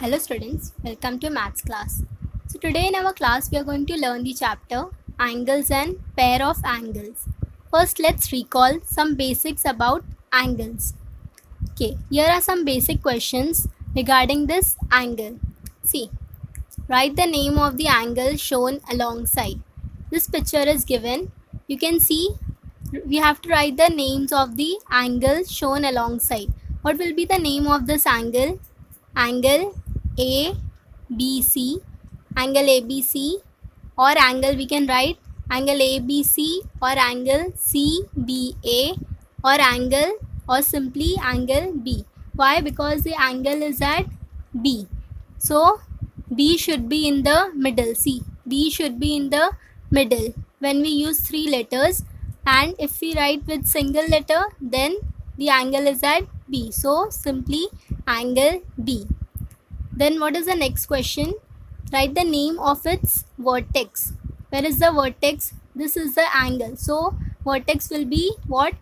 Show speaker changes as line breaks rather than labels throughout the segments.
Hello students, welcome to maths class. So today in our class we are going to learn the chapter angles and pair of angles. First let's recall some basics about angles. Okay, here are some basic questions regarding this angle. See, write the name of the angle shown alongside. This picture is given. You can see we have to write the names of the angles shown alongside. What will be the name of this angle? Angle ABC, angle ABC, or angle we can write angle ABC or angle CBA or angle or simply angle B. Why? Because the angle is at B. So B should be in the middle. See, B should be in the middle when we use three letters, and if we write with single letter then the angle is at B. So simply angle B. Then what is the next question? Write the name of its vertex. Where is the vertex? This is the angle. So vertex will be what?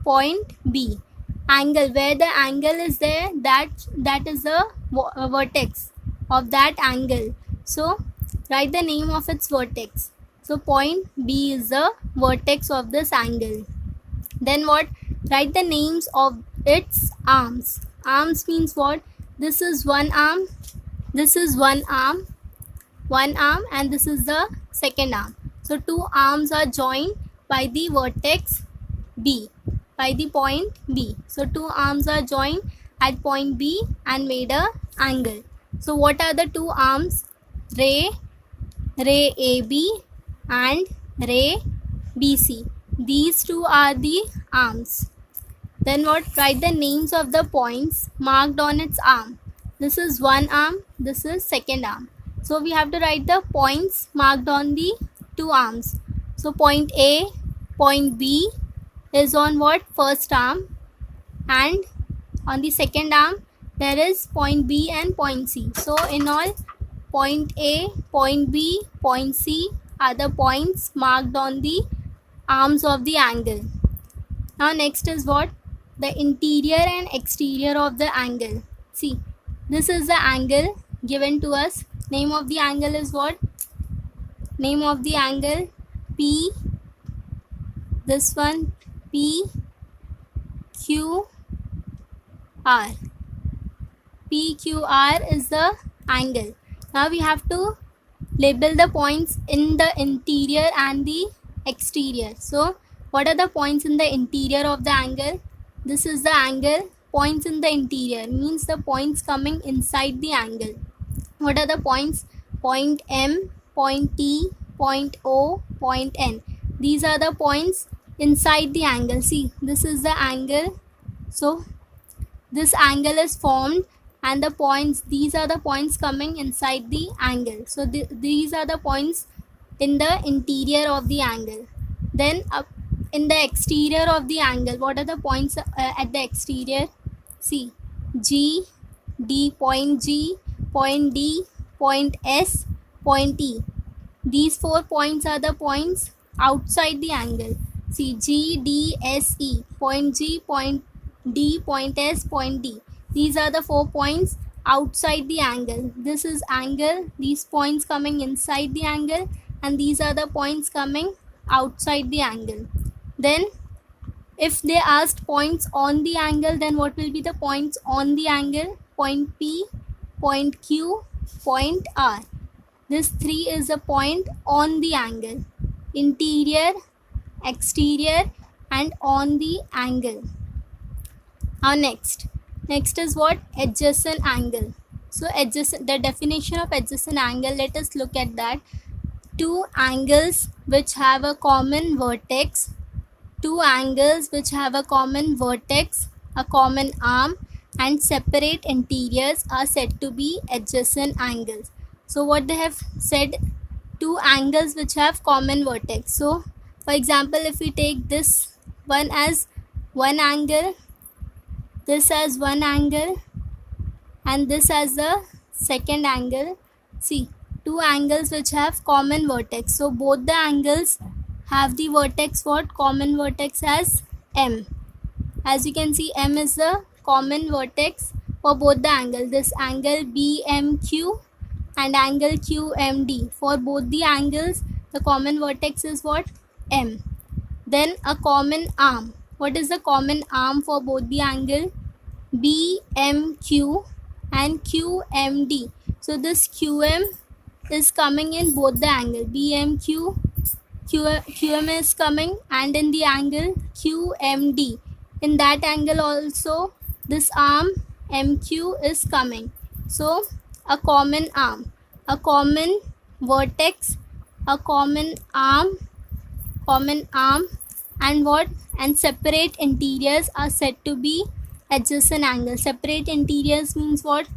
Point B. Angle, where the angle is there, that is the vertex of that angle. So write the name of its vertex. So point B is the vertex of this angle. Then what? Write the names of its arms. Arms means what? This is one arm, this is one arm, and this is the second arm. So two arms are joined by the vertex B, by the point B. So two arms are joined at point B and made a angle. So what are the two arms? Ray AB and ray BC. These two are the arms. Then what? Write the names of the points marked on its arm. This is one arm, this is second arm. So we have to write the points marked on the two arms. So point A, point B is on what? First arm, and on the second arm there is point B and point C. So in all, point A, point B, point C are the points marked on the arms of the angle. Now next is what? The interior and exterior of the angle. See, this is the angle given to us. Name of the angle is what? Name of the angle P. This one P Q R. PQR is the angle. Now we have to label the points in the interior and the exterior. So what are the points in the interior of the angle? This is the angle. Points in the interior means the points coming inside the angle. What are the points? Point M, point T, point O, point N. These are the points inside the angle. See, this is the angle. So this angle is formed, and the points, these are the points coming inside the angle. So these are the points in the interior of the angle. Then in the exterior of the angle, what are the points at the exterior? See, G, D, point G, point D, point S, point E. These 4 points are the points outside the angle. See, G, D, S, E, point G, point D, point S, point D. These are the 4 points outside the angle. This is angle, these points coming inside the angle, and these are the points coming outside the angle. Then if they asked points on the angle, then what will be the points on the angle? Point P, point Q, point R. This 3 is a point on the angle. Interior, exterior, and on the angle. Now next is what? Adjacent angle. So adjacent, the definition of adjacent angle, let us look at that. Two angles which have a common vertex, a common arm, and separate interiors are said to be adjacent angles. So what they have said, two angles which have common vertex. So for example, if we take this one as one angle, this as one angle, and this as the second angle. See, two angles which have common vertex. So both the angles have the vertex what? Common vertex as M. As you can see, M is the common vertex for both the angle, this angle BMQ and angle QMD. For both the angles, the common vertex is what? M. Then a common arm. What is the common arm for both the angle? BMQ and QMD. So this QM is coming in both the angle. BMQ, QM is coming, and in the angle QMD. In that angle also, this arm MQ is coming. So a common arm, a common vertex, a common arm, and what? And separate interiors are said to be adjacent angles. Separate interiors means what?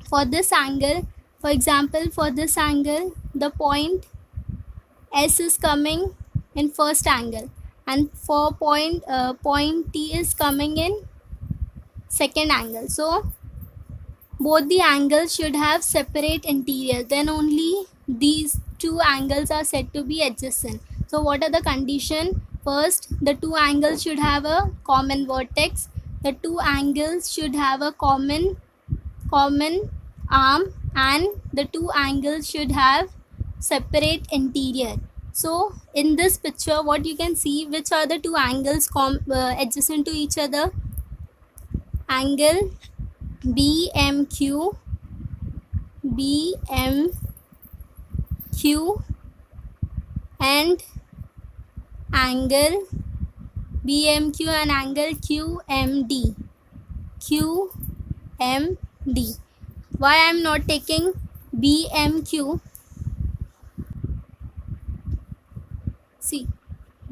For this angle, for example, for this angle, the point S is coming in first angle, and for point T is coming in second angle. So both the angles should have separate interiors, then only these two angles are said to be adjacent. So what are the condition? First, the two angles should have a common vertex, the two angles should have a common arm, and the two angles should have separate interior. So in this picture, what you can see, which are the two angles adjacent to each other? Angle BMQ and angle BMQ and angle QMD. Why I am not taking BMQ? See,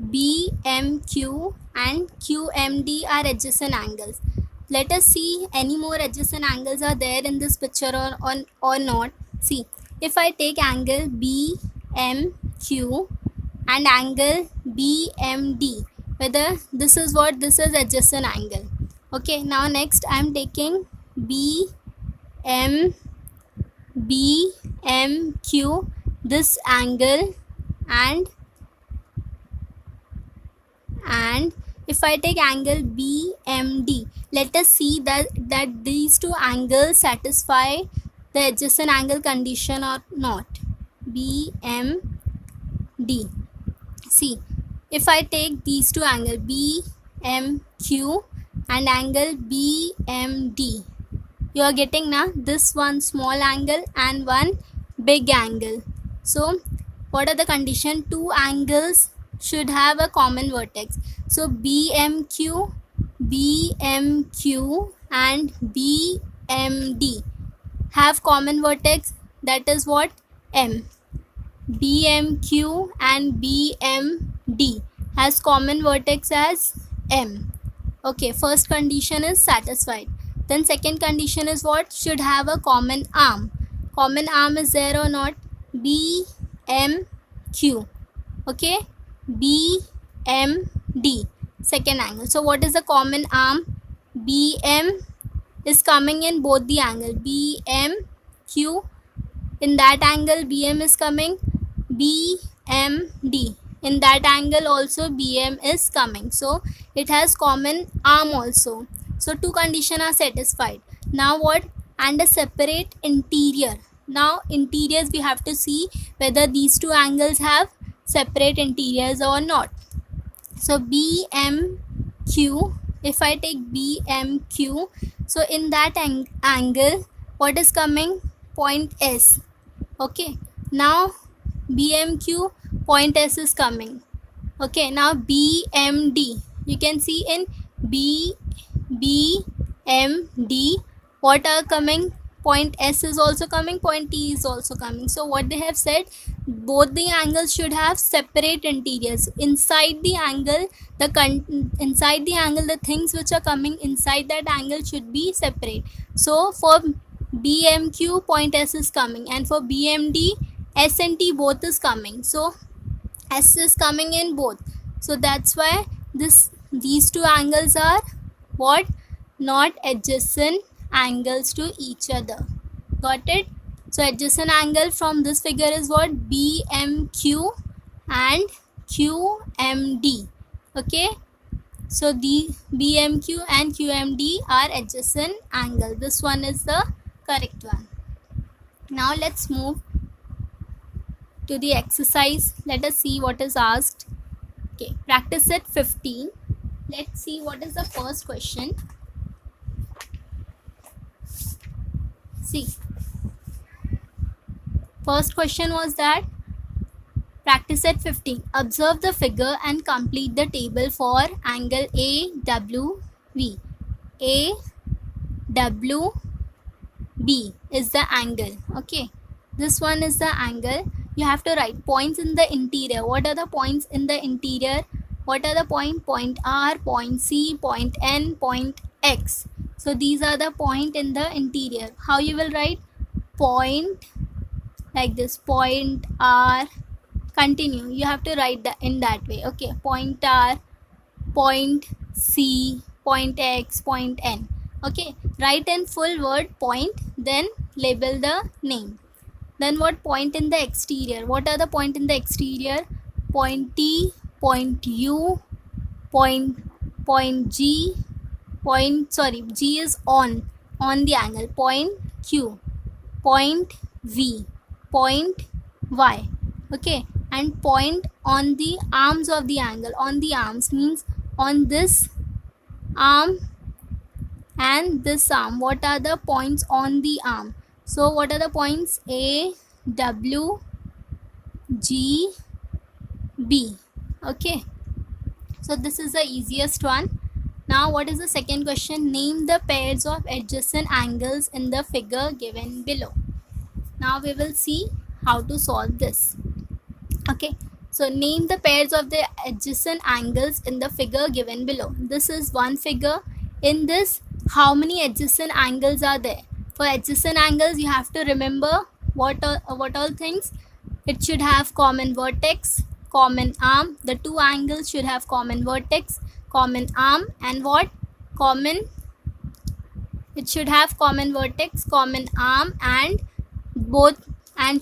BMQ and QMD are adjacent angles. Let us see any more adjacent angles are there in this picture or not. See, if I take angle BMQ and angle BMD, whether this is what? This is adjacent angle. Okay, now next I am taking BMQ, this angle, and if I take angle BMD, let us see that these two angles satisfy the adjacent angle condition or not. BMD. See, if I take these two angles BMQ and angle BMD, you are getting now this one small angle and one big angle. So what are the condition? Two angles should have a common vertex. So BMQ and BMD have common vertex, that is what? M. BMQ and BMD has common vertex as M. Okay, first condition is satisfied. Then second condition is what? Should have a common arm. Common arm is there or not? BMQ. Okay, BMD, second angle. So what is the common arm? BM is coming in both the angle. BMQ, in that angle BM is coming. BMD, in that angle also BM is coming. So it has common arm also. So two conditions are satisfied. Now what? And a separate interior. Now interiors we have to see whether these two angles have separate interiors or not. So BMQ, if I take BMQ, so in that angle, what is coming? Point S. Okay, now BMQ, point S is coming. Okay, now BMD, you can see in BMD, what are coming? Point S is also coming, point T is also coming. So what they have said, both the angles should have separate interiors. Inside the angle, the things which are coming inside that angle should be separate. So for BMQ, point S is coming, and for BMD, S and T both is coming. So S is coming in both. So that's why these two angles are what? Not adjacent angles to each other. Got it? So adjacent angle from this figure is what? BMQ and QMD. Okay, So the BMQ and QMD are adjacent angle. This one is the correct one. Now let's move to the exercise. Let us see what is asked. Okay, practice set 15. Let's see what is the first question. See, first question was that practice set 15. Observe the figure and complete the table for angle AWV. AWB is the angle. Okay, this one is the angle. You have to write points in the interior. What are the points in the interior? What are the point R, point C, point N, point X. So these are the point in the interior. How you will write? Point like this, point R. Continue, you have to write that in that way. Okay, point R, point C, point X, point N. Okay, write in full word point, then label the name. Then what point in the exterior? What are the point in the exterior? Point T, point U, point G, G is on the angle, point Q, point V, point Y. Okay, and point on the arms of the angle. On the arms means on this arm and this arm. What are the points on the arm? So what are the points? A, W, G, B. Okay, so this is the easiest one. Now what is the second question? Name the pairs of adjacent angles in the figure given below. Now we will see how to solve this. Okay, so name the pairs of the adjacent angles in the figure given below. This is one figure. In this, how many adjacent angles are there? For adjacent angles, you have to remember what all things. It should have common vertex, common arm. The two angles should have common vertex, common arm, and what? It should have common vertex, common arm, and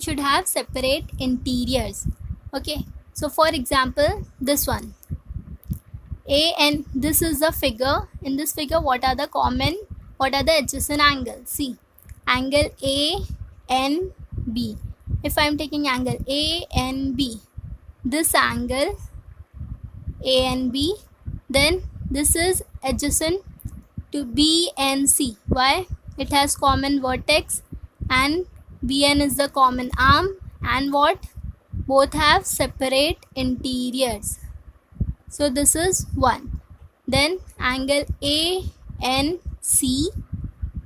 should have separate interiors. Okay, so for example, this one, AN, this is the figure. In this figure, what are the adjacent angles? See, angle ANB. If I am taking angle ANB, this angle ANB, then this is adjacent to BNC. Why? It has common vertex and BN is the common arm, and what? Both have separate interiors. So this is one. Then angle ANC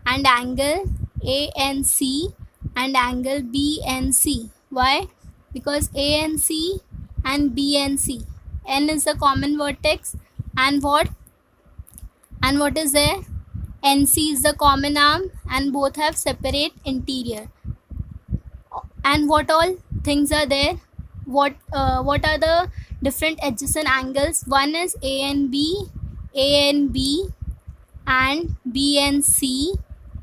and angle ANC and angle BNC. Why? Because ANC and BNC. N is the common vertex, and what is there? NC is the common arm, and both have separate interior. And what all things are there? What are the different adjacent angles? One is ANB and BNC,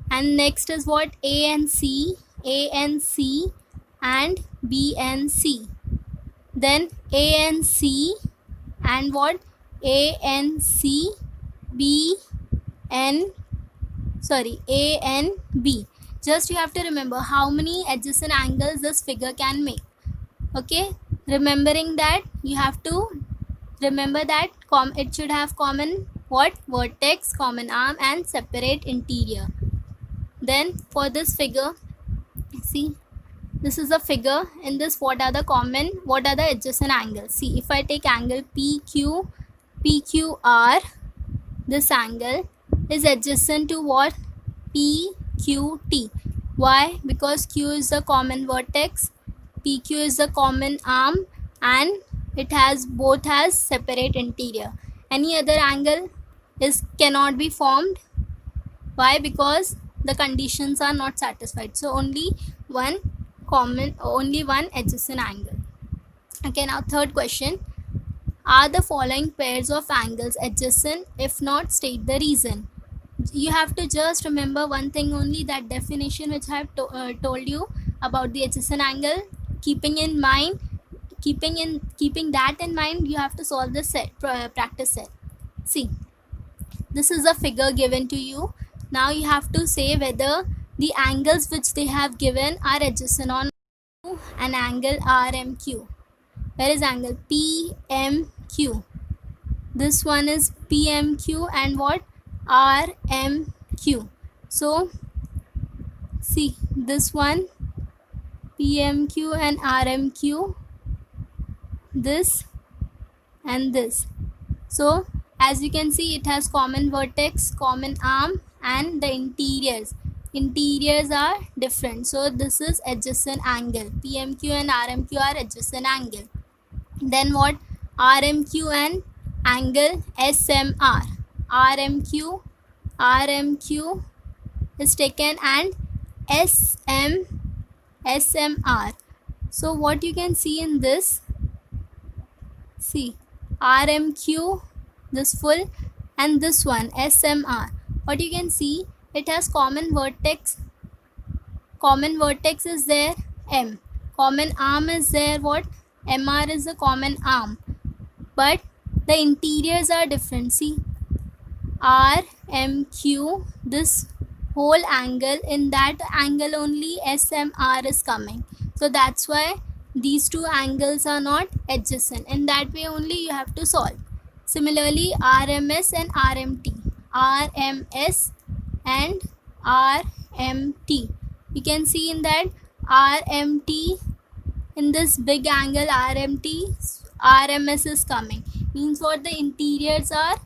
and next is what? ANC and BNC. Then ANC and what? ANB. Just you have to remember how many adjacent angles this figure can make. Okay, remembering that, you have to remember that it should have common what? Vertex, common arm, and separate interior. Then for this figure, see, this is a figure. In this, what are the adjacent angles? See, if I take angle PQR, this angle is adjacent to what? PQT. Why? Because Q is the common vertex, PQ is the common arm, and both has separate interior. Any other angle cannot be formed. Why? Because the conditions are not satisfied. So only one adjacent angle. Okay, now third question. Are the following pairs of angles adjacent? If not, state the reason. You have to just remember one thing only, that definition which I have told you about the adjacent angle. Keeping that in mind, you have to solve this practice set. See, this is a figure given to you. Now you have to say whether the angles which they have given are adjacent on an angle RMQ. Where is angle PMQ? This one is PMQ and what? RMQ. So see, this one PMQ and RMQ, this and this. So as you can see, it has common vertex, common arm, and the interiors are different. So this is adjacent angle. PMQ and RMQ are adjacent angle. Then what? RMQ and angle SMR. RMQ is taken and SMR. So what you can see in this, see, RMQ, this full, and this one SMR. What you can see, it has common vertex. Common vertex is there, M. Common arm is there, what? MR is a common arm. But the interiors are different. See, RMQ, this whole angle, in that angle only SMR is coming. So that's why these two angles are not adjacent. In that way only you have to solve. Similarly, RMS and RMT. RMS and RMT. You can see in that RMT, in this big angle RMT, RMS is coming. Means what? The interiors are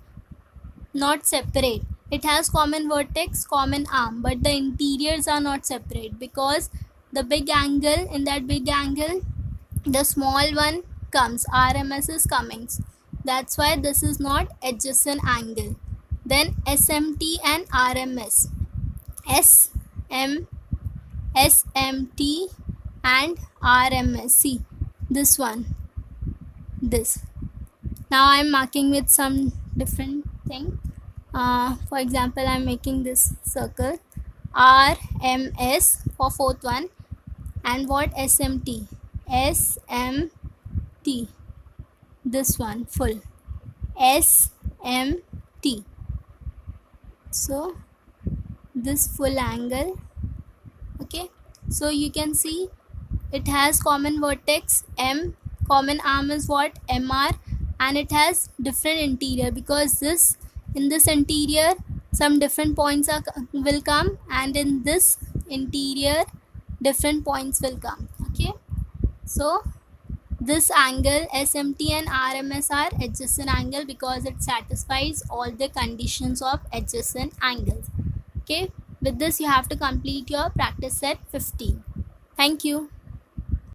not separate. It has common vertex, common arm, but the interiors are not separate because the big angle, in that big angle, the small one comes, RMS is coming. That's why this is not adjacent angle. Then SMT and RMS. SMT and RMS. See, this one, this. Now I'm marking with some different thing. For example, I'm making this circle, RMS for fourth one, and what? SMT, this one full, SMT. So this full angle. Okay, so you can see it has common vertex M, common arm is what? MR, and it has different interior because this, in this interior some different points will come, and in this interior different points will come. Okay, so this angle SMT and RMS are adjacent angle because it satisfies all the conditions of adjacent angles. Okay, with this you have to complete your practice set 15. Thank you.